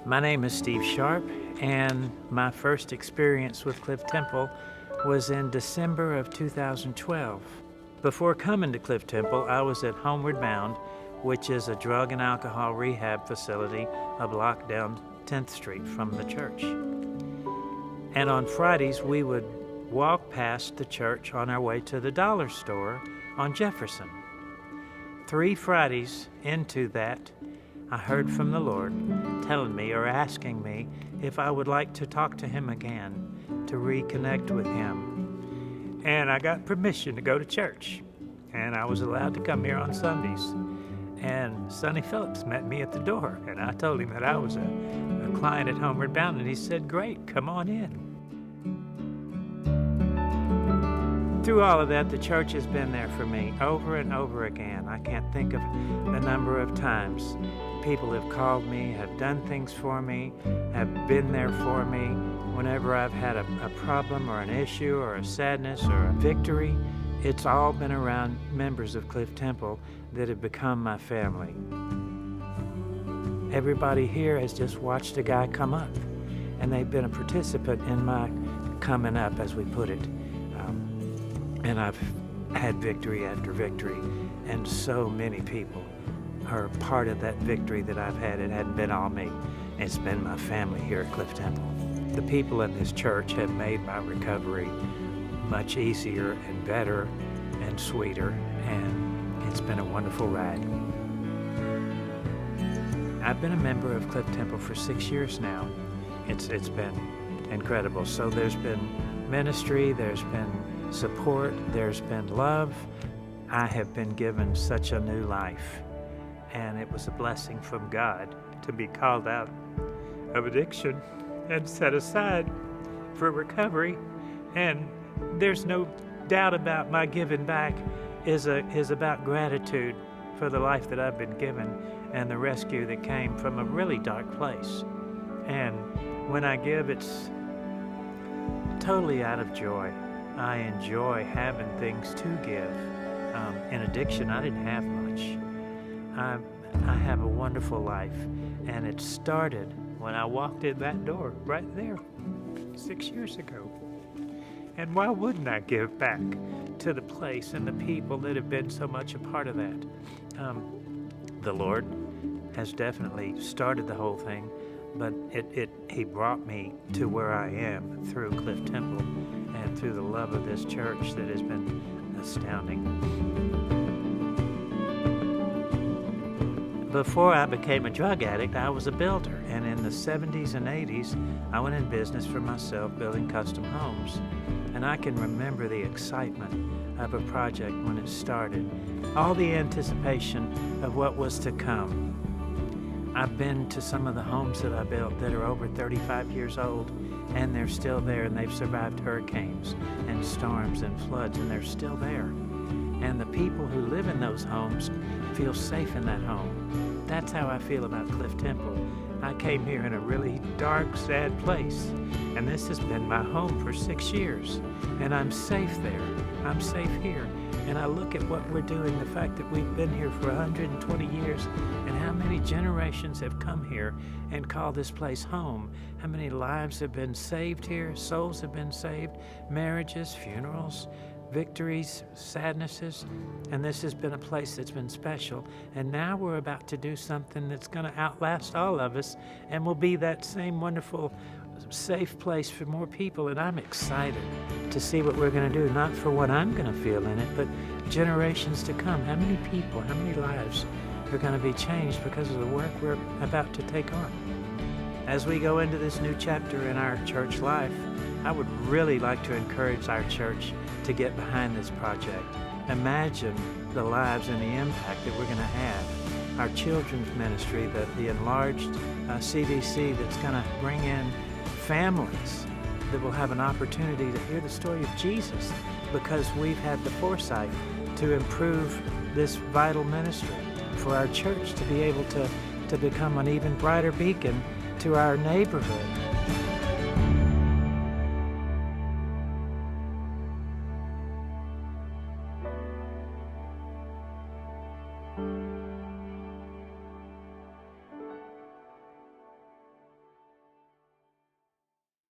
My name is Steve Sharp, and my first experience with Cliff Temple was in December of 2012. Before coming to Cliff Temple, I was at Homeward Bound, which is a drug and alcohol rehab facility a block down 10th Street from the church. And on Fridays, we would walk past the church on our way to the dollar store on Jefferson. 3 Fridays into that, I heard from the Lord telling me or asking me if I would like to talk to Him again, to reconnect with Him. And I got permission to go to church, and I was allowed to come here on Sundays. And Sonny Phillips met me at the door, and I told him that I was a client at Homeward Bound, and he said, "Great, come on in." Through all of that, the church has been there for me over and over again. I can't think of the number of times people have called me, have done things for me, have been there for me whenever I've had a problem or an issue or a sadness or a victory. It's all been around members of Cliff Temple that have become my family. Everybody here has just watched a guy come up, and they've been a participant in my coming up, as we put it. And I've had victory after victory, and so many people are part of that victory that I've had. It hadn't been all me. It's been my family here at Cliff Temple. The people in this church have made my recovery much easier and better and sweeter, and it's been a wonderful ride. I've been a member of Cliff Temple for 6 years now. It's been incredible. So there's been ministry, there's been support, there's been love. I have been given such a new life, and it was a blessing from God to be called out of addiction and set aside for recovery. And there's no doubt about my giving back is about gratitude for the life that I've been given and the rescue that came from a really dark place. And when I give, it's totally out of joy. I enjoy having things to give. In addiction, I didn't have much. I have a wonderful life, and it started when I walked in that door right there 6 years ago. And why wouldn't I give back to the place and the people that have been so much a part of that? The Lord has definitely started the whole thing, but He brought me to where I am through Cliff Temple and through the love of this church that has been astounding. Before I became a drug addict, I was a builder, and in the 70s and 80s, I went in business for myself building custom homes. And I can remember the excitement of a project when it started, all the anticipation of what was to come. I've been to some of the homes that I built that are over 35 years old, and they're still there, and they've survived hurricanes and storms and floods, and they're still there. And the people who live in those homes feel safe in that home. That's how I feel about Cliff Temple. I came here in a really dark, sad place, and this has been my home for 6 years, and I'm safe there. I'm safe here. And I look at what we're doing, the fact that we've been here for 120 years, and how many generations have come here and called this place home. How many lives have been saved here, souls have been saved, marriages, funerals, victories, sadnesses, and this has been a place that's been special. And now we're about to do something that's going to outlast all of us and will be that same wonderful, safe place for more people. And I'm excited to see what we're going to do, not for what I'm going to feel in it, but generations to come. How many people, how many lives are going to be changed because of the work we're about to take on? As we go into this new chapter in our church life, I would really like to encourage our church to get behind this project. Imagine the lives and the impact that we're going to have. Our children's ministry, the enlarged CVC that's going to bring in families that will have an opportunity to hear the story of Jesus because we've had the foresight to improve this vital ministry. For our church to be able to become an even brighter beacon to our neighborhood,